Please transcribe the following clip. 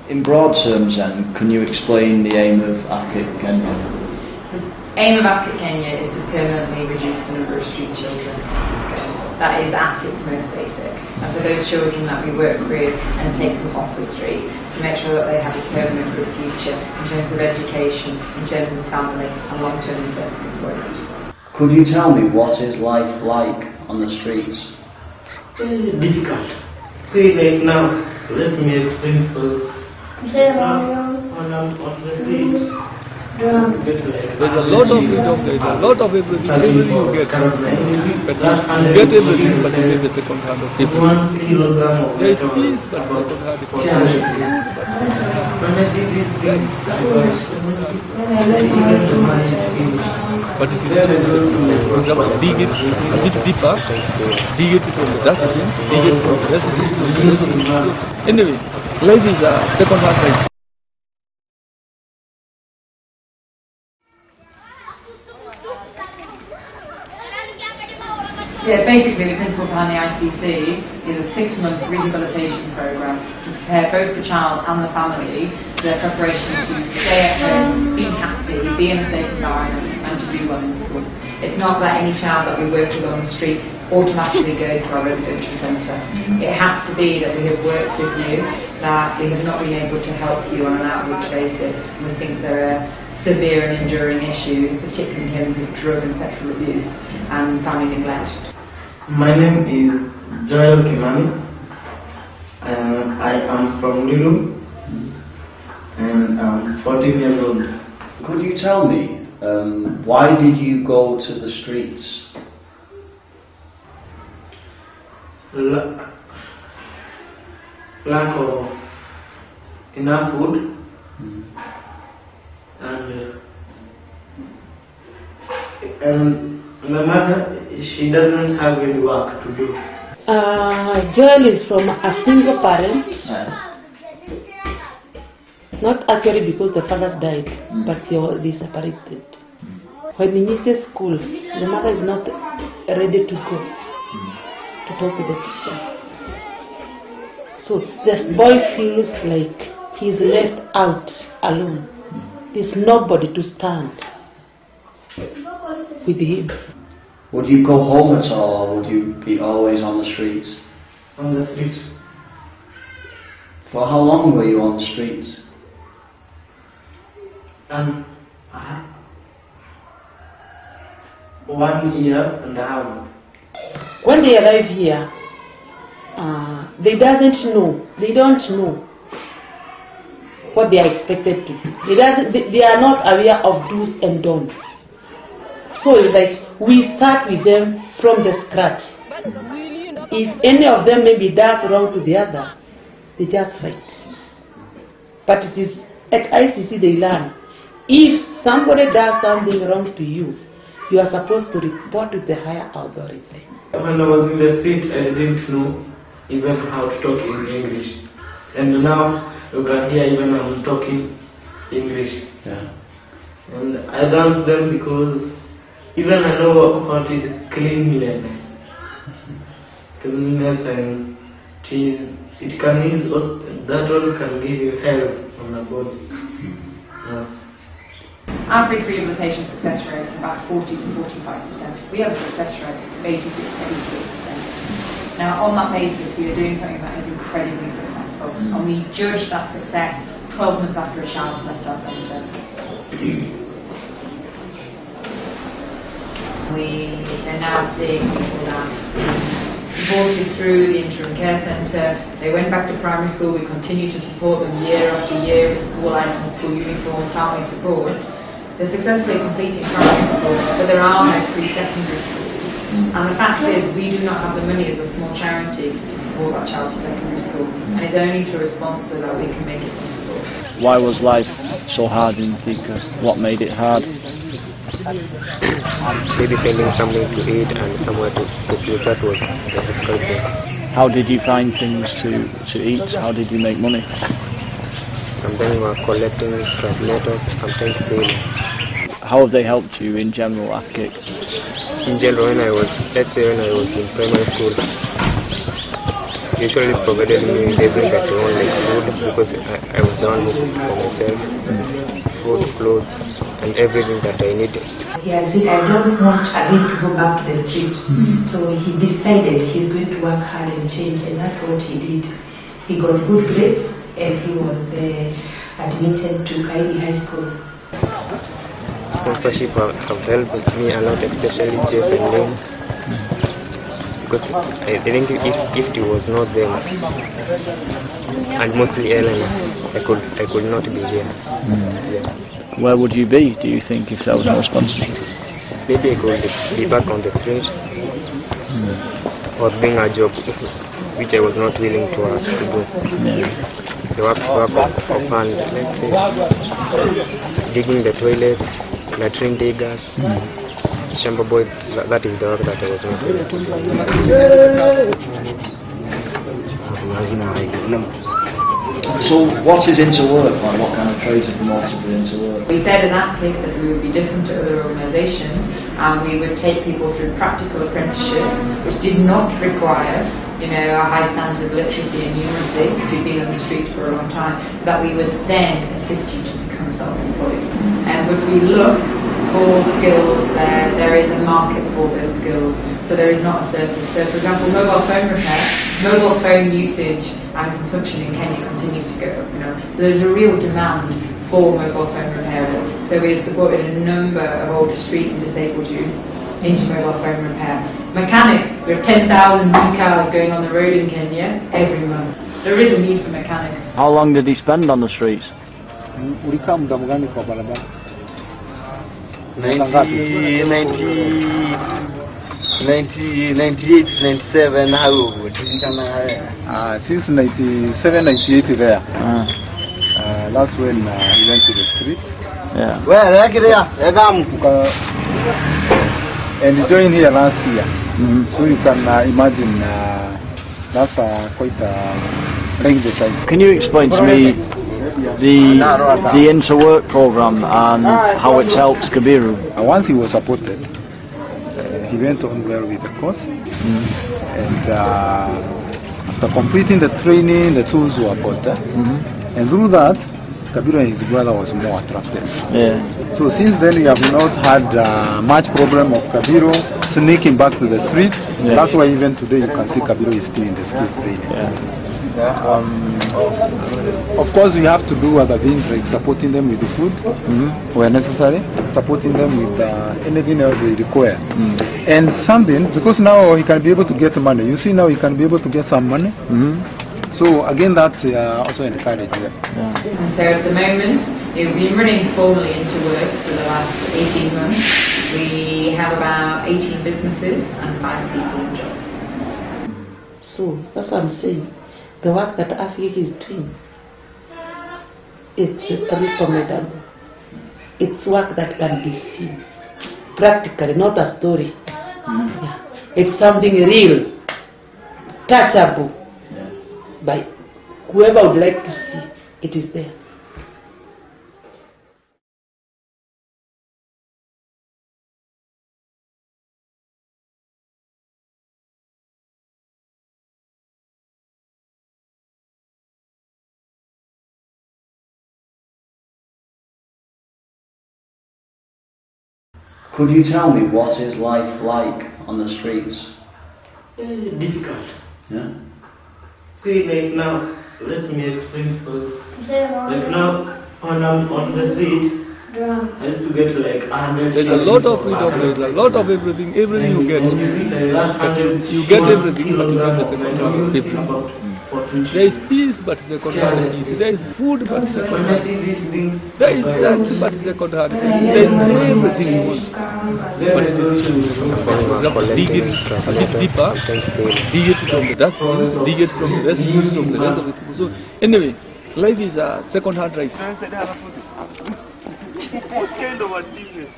In broad terms then, can you explain the aim of AfCiC Kenya? The aim of AfCiC Kenya is to permanently reduce the number of street children. That is at its most basic. And for those children that we work with and take them off the street, to make sure that they have a permanent good future in terms of education, in terms of family, and long-term in terms of employment. Could you tell me what is life like on the streets? Very difficult. See, like now, let me explain for on the streets. There's a lot of freedom, there's a lot of everything, everything you get. But you get everything, but you get the second hand of people. There is peace, but second hand of but it is changes. For example, dig it a bit deeper, dig it from the dustbin, dig it from the dustbin. So anyway, life is a second hand life. Yeah, basically the principle behind the AfCiC is a 6-month rehabilitation program to prepare both the child and the family for their preparation to stay at home, be happy, be in a safe environment, and to do well in school. It's not that any child that we work with on the street automatically goes to our residential centre. It has to be that we have worked with you, that we have not been able to help you on an outreach basis, and we think there are severe and enduring issues, particularly in terms of drug and sexual abuse and family neglect. My name is Joel Kimani. I am from Lilu and I'm 14 years old. Could you tell me, why did you go to the streets? Lack of enough food and my mother, she doesn't have any work to do. Joel is from a single parent. Not actually because the father died, but they separated. When he misses school, the mother is not ready to go to talk with the teacher. So the boy feels like he is left out alone. There's nobody to stand with him. Would you go home at all, or would you be always on the streets? On the streets. For how long were you on the streets? 1 year and a half. When they arrive here, they don't know what they are expected to do. They are not aware of do's and don'ts. So it's like we start with them from the scratch. If any of them maybe does wrong to the other, they just fight. But it is at AfCiC they learn. If somebody does something wrong to you, you are supposed to report to the higher authority. When I was in the street, I didn't know even how to talk in English. And now you can hear even I'm talking English. Yeah. And I dance them because even I know what is cleanliness. Cleanliness and it can heal, that one can give you health on the body. Yes. Average rehabilitation success rate is about 40 to 45%. We have a success rate of 86 to 88%. Now on that basis we are doing something that is incredibly successful, and we judge that success 12 months after a child has left our centre. We are now seeing people that supported through the interim care centre. They went back to primary school. We continue to support them year after year with school items, school uniform, family support. They're successfully completing primary school, but there are no pre-secondary schools. And the fact is, we do not have the money as a small charity to support that child to secondary school, and it's only through a sponsor that we can make it possible. Why was life so hard in Thika? What made it hard? Maybe finding something to eat and somewhere to sleep, that was the difficult thing. How did you find things to eat? How did you make money? Sometimes we were collecting scrap letters, sometimes stealing. How have they helped you in general, AfCiC? In general, let's say when I was in primary school, usually provided me with everything that I want, like food, because I was the one who cooked for myself. Food, clothes, and everything that I needed. He had said, I don't want again to go back to the street. So he decided he's going to work hard and change, and that's what he did. He got good grades, and he was admitted to Kaidi High School. Sponsorship have helped me a lot, especially Jeff and Lynn. Because I think if it was not them, and mostly Ellen, I could not be here. Yeah. Where would you be, do you think, if there was no sponsorship? Maybe I could be back on the street, or doing a job which I was not willing to do. The work of hand, let's say, digging the toilets, latrine diggers, Shamba boy, that is the work that I was not willing to do. So what is into work? Like, what kind of trades are promoted into work? We said in AfCiC's that we would be different to other organisations, and we would take people through practical apprenticeships which did not require a high standard of literacy and numeracy if you've been on the streets for a long time, that we would then assist you to become self-employed. And would we look for skills there is a market for those skills, so there is not a surplus. So for example, mobile phone repair, mobile phone usage and consumption in Kenya continues to go up. So there's a real demand for mobile phone repairers. So we have supported a number of older street and disabled youth into mobile phone repair. Mechanics, we have 10,000 new cars going on the road in Kenya every month. There is a need for mechanics. How long did he spend on the streets? 98, 97, how would since 97, 98 there. That's when he went to the street. Yeah. And he joined here last year. So you can imagine that's quite a lengthy time. Can you explain to me the inter-work program and how it helps Kabiru? Once he was supported, he went on well with the course, and after completing the training, the tools were bought, and through that, Kabiru and his brother was more attracted. Yeah. So since then, we have not had much problem of Kabiru sneaking back to the street. Yeah. That's why even today you can see Kabiru is still in the street training. Yeah. Of course, we have to do other things like supporting them with the food where necessary, supporting them with anything else they require. And something, because now he can be able to get money. You see, now he can be able to get some money. So again, that's also encouraged. And so at the moment, we've been running formally into work for the last 18 months. We have about 18 businesses and 5 people in jobs. So that's what I'm saying. The work that AfCiC's is doing, it's recommendable. It's work that can be seen practically, not a story. Yeah. It's something real, touchable by whoever would like to see. It is there. Could you tell me what is life like on the streets? Difficult. Yeah. See, like now, let me explain first. Like now, on the street, I used to get like 100. There's a lot of freedom, there's a lot of everything you get. You get everything, but you get the second hand of people. There is peace, but second hand peace. There is food, but second hand. There is sex, but second hand. There is everything you want. But it is dig it a bit deeper, dig it from the dark things, dig it from the rest of the people. So anyway, life is a second hand life. What kind of a business?